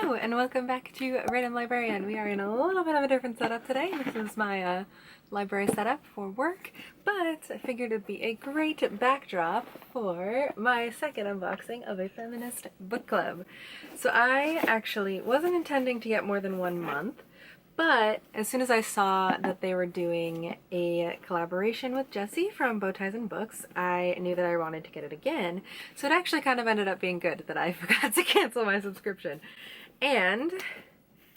Hello and welcome back to Random Librarian. We are in a little bit of a different setup today. This is my library setup for work, but I figured it'd be a great backdrop for my second unboxing of a Feminist book club. So I actually wasn't intending to get more than 1 month, but as soon as I saw that they were doing a collaboration with Jessie from Bowties and Books, I knew that I wanted to get it again. So it actually kind of ended up being good that I forgot to cancel my subscription. And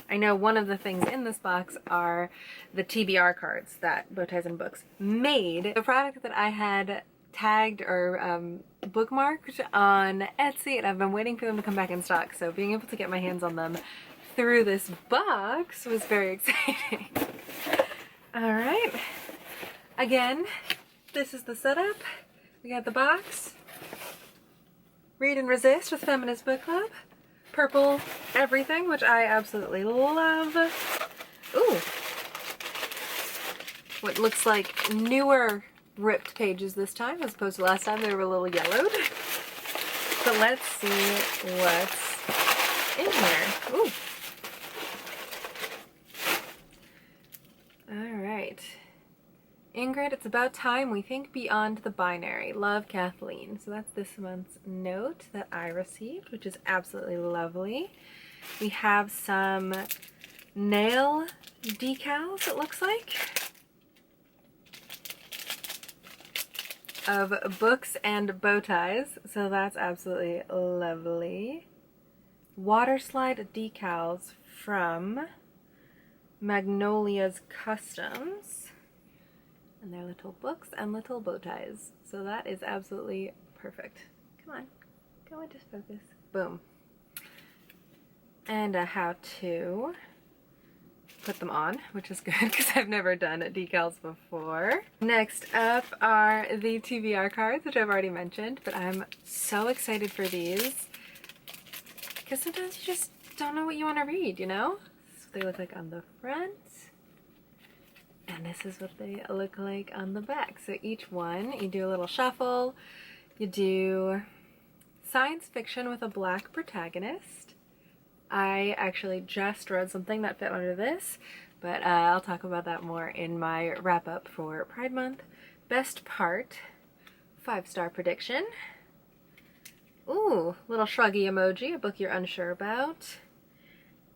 I know one of the things in this box are the Tbr cards that Bowties and Books made. The product that I had tagged or bookmarked on Etsy, and I've been waiting for them to come back in stock. So being able to get my hands on them through this box was very exciting. All right, again, this is the setup. We got the box, Read and Resist with Feminist Book Club, purple everything, which I absolutely love. Ooh, what looks like newer ripped pages this time as opposed to last time. They were a little yellowed. So let's see what's in here. Ooh. Alright. Ingrid, it's about time we think beyond the binary. Love, Kathleen. So that's this month's note that I received, which is absolutely lovely. We have some nail decals, it looks like, of books and bow ties. So that's absolutely lovely. Water slide decals from Magnolia's Customs, and they're little books and little bow ties. So that is absolutely perfect. Come on, go into focus. Boom. And a how to put them on, which is good because I've never done decals before. Next up are the Tbr cards, which I've already mentioned, but I'm so excited for these because sometimes you just don't know what you want to read, you know? They look like on the front, and this is what they look like on the back. So each one, you do a little shuffle. You do science fiction with a black protagonist. I actually just read something that fit under this, but I'll talk about that more in my wrap-up for Pride Month. Best part, 5-star prediction. Ooh, little shruggy emoji, a book you're unsure about.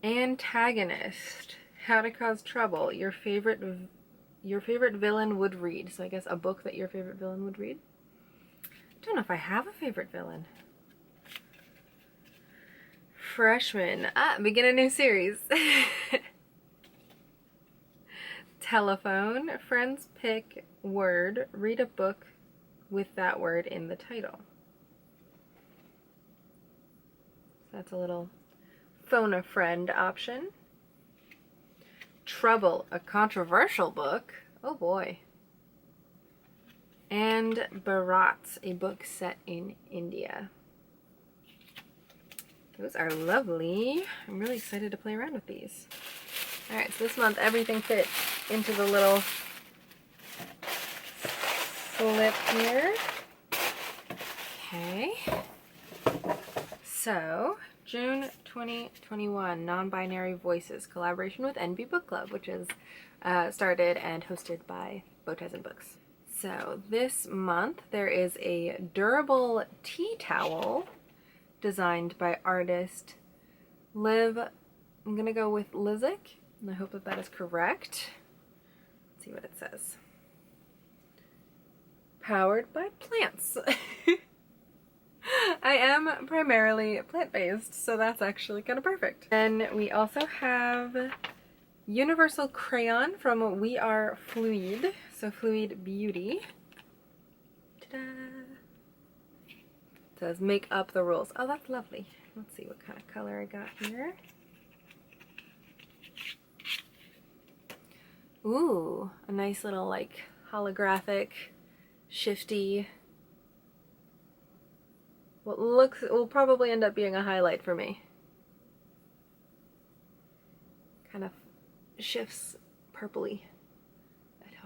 Antagonist, how to cause trouble, your favorite villain would read. So I guess a book that your favorite villain would read. Don't know if I have a favorite villain. Freshman, begin a new series. Telephone, friends pick word, read a book with that word in the title. So that's a little phone a friend option. Trouble, a controversial book. Oh boy. And Bharat, a book set in India. Those are lovely. I'm really excited to play around with these. Alright, so this month everything fits into the little slip here. Okay. So, June 2021, Nonbinary Voices, collaboration with Enby Bookclub, which is started and hosted by Bowties and Books. So this month there is a durable tea towel designed by artist Liv. I'm gonna go with Lizik, and I hope that that is correct. Let's see what it says. Powered by plants. I am primarily plant-based, so that's actually kind of perfect. And we also have Universal Crayon from We Are Fluid, so Fluid Beauty. Ta-da! It says make up the rules. Oh, that's lovely. Let's see what kind of color I got here. Ooh, a nice little like holographic, shifty, what will probably end up being a highlight for me. Kind of shifts purpley.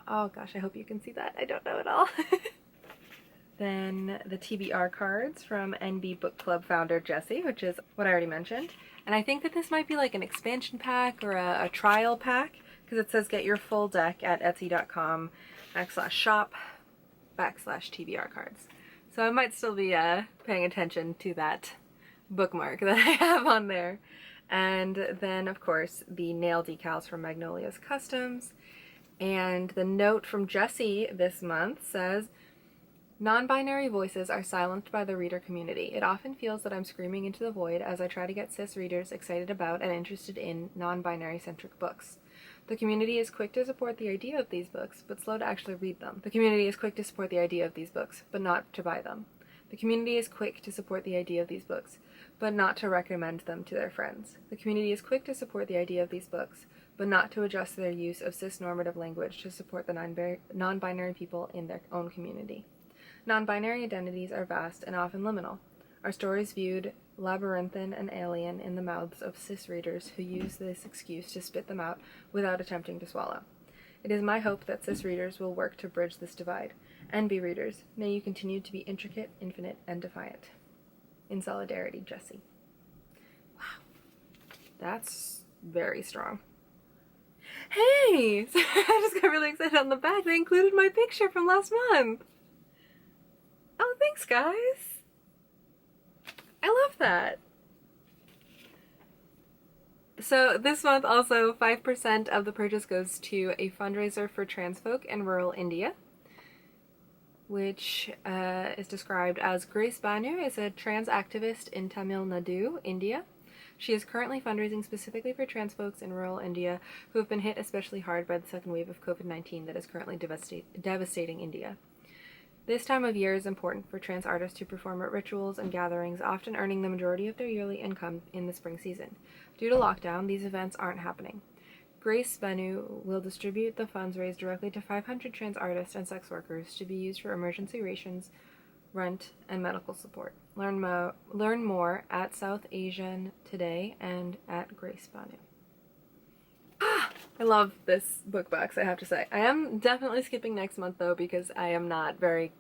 Oh gosh, I hope you can see that. I don't know at all. Then the Tbr Cards from Enby Bookclub founder Jessie, which is what I already mentioned. And I think that this might be like an expansion pack or a trial pack, because it says get your full deck at etsy.com/shop/Tbr Cards. So I might still be paying attention to that bookmark that I have on there. And then, of course, the nail decals from Magnolia's Customs. And the note from Jessie this month says, non-binary voices are silenced by the reader community. It often feels that I'm screaming into the void as I try to get cis readers excited about and interested in non-binary centric books. The community is quick to support the idea of these books, but slow to actually read them. The community is quick to support the idea of these books, but not to buy them. The community is quick to support the idea of these books, but not to recommend them to their friends. The community is quick to support the idea of these books, but not to adjust their use of cis-normative language to support the non-binary people in their own community. Non-binary identities are vast and often liminal. Our stories viewed labyrinthine and alien in the mouths of cis readers who use this excuse to spit them out without attempting to swallow. It is my hope that cis readers will work to bridge this divide. Enby readers, may you continue to be intricate, infinite, and defiant. In solidarity, Jessie. Wow. That's very strong. Hey! I just got really excited on the back. They included my picture from last month. Oh, thanks, guys. I love that. So this month also 5% of the purchase goes to a fundraiser for trans folk in rural India, which is described as Grace Banu is a trans activist in Tamil Nadu, India. She is currently fundraising specifically for trans folks in rural India who have been hit especially hard by the second wave of COVID-19 that is currently devastating India. This time of year is important for trans artists to perform at rituals and gatherings, often earning the majority of their yearly income in the spring season. Due to lockdown, these events aren't happening. Grace Banu will distribute the funds raised directly to 500 trans artists and sex workers to be used for emergency rations, rent, and medical support. Learn more at South Asian Today and at Grace Banu. I love this book box, I have to say. I am definitely skipping next month though because I am not very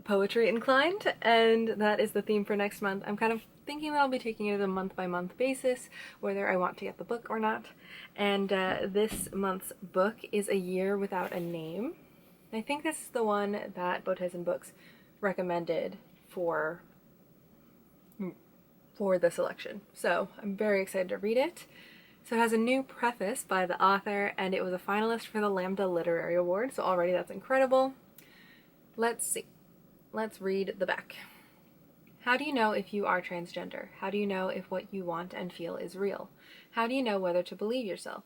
poetry inclined, and that is the theme for next month. I'm kind of thinking that I'll be taking it on a month-by-month basis, whether I want to get the book or not. And this month's book is A Year Without a Name. I think this is the one that Bowties and Books recommended for the selection. So I'm very excited to read it. So it has a new preface by the author, and it was a finalist for the Lambda Literary Award, so already that's incredible. Let's see. Let's read the back. How do you know if you are transgender? How do you know if what you want and feel is real? How do you know whether to believe yourself?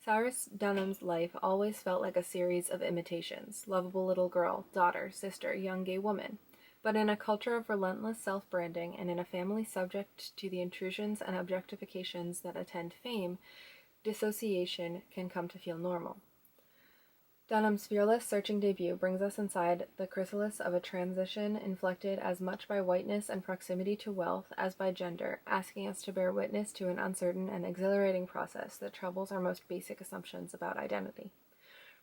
Cyrus Dunham's life always felt like a series of imitations. Lovable little girl, daughter, sister, young gay woman. But in a culture of relentless self-branding and in a family subject to the intrusions and objectifications that attend fame, dissociation can come to feel normal. Dunham's fearless, searching debut brings us inside the chrysalis of a transition inflected as much by whiteness and proximity to wealth as by gender, asking us to bear witness to an uncertain and exhilarating process that troubles our most basic assumptions about identity.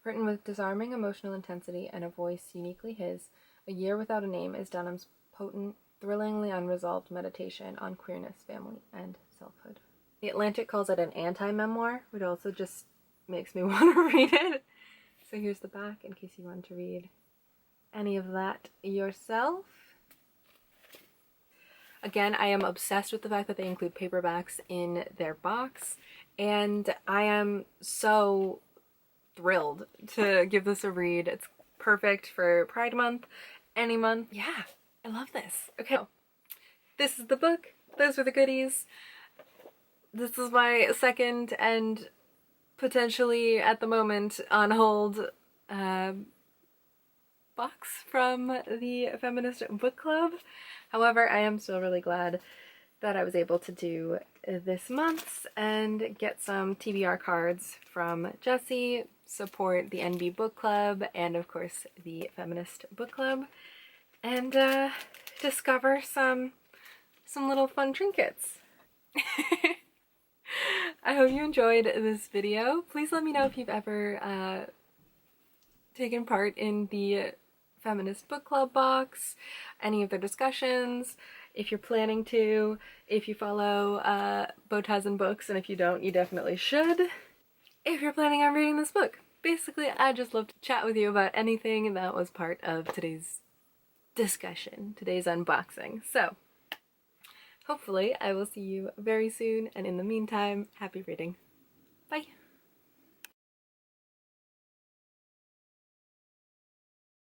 Written with disarming emotional intensity and a voice uniquely his, A Year Without a Name is Dunham's potent, thrillingly unresolved meditation on queerness, family, and selfhood. The Atlantic calls it an anti-memoir, which also just makes me want to read it. So here's the back in case you want to read any of that yourself. Again, I am obsessed with the fact that they include paperbacks in their box, and I am so thrilled to give this a read. It's perfect for Pride Month, any month. Yeah, I love this. Okay, this is the book. Those were the goodies. This is my second and potentially at the moment on hold box from the Feminist Book Club. However, I am still really glad that I was able to do this month's and get some Tbr cards from Jessie, support the Enby Book Club and of course the Feminist Book Club, and discover some little fun trinkets. I hope you enjoyed this video. Please let me know if you've ever taken part in the Feminist Book Club box, any of their discussions, if you're planning to, if you follow Bowties and Books, and if you don't, you definitely should, if you're planning on reading this book. Basically, I just love to chat with you about anything, and that was part of today's discussion, today's unboxing. So, hopefully I will see you very soon, and in the meantime, happy reading. Bye!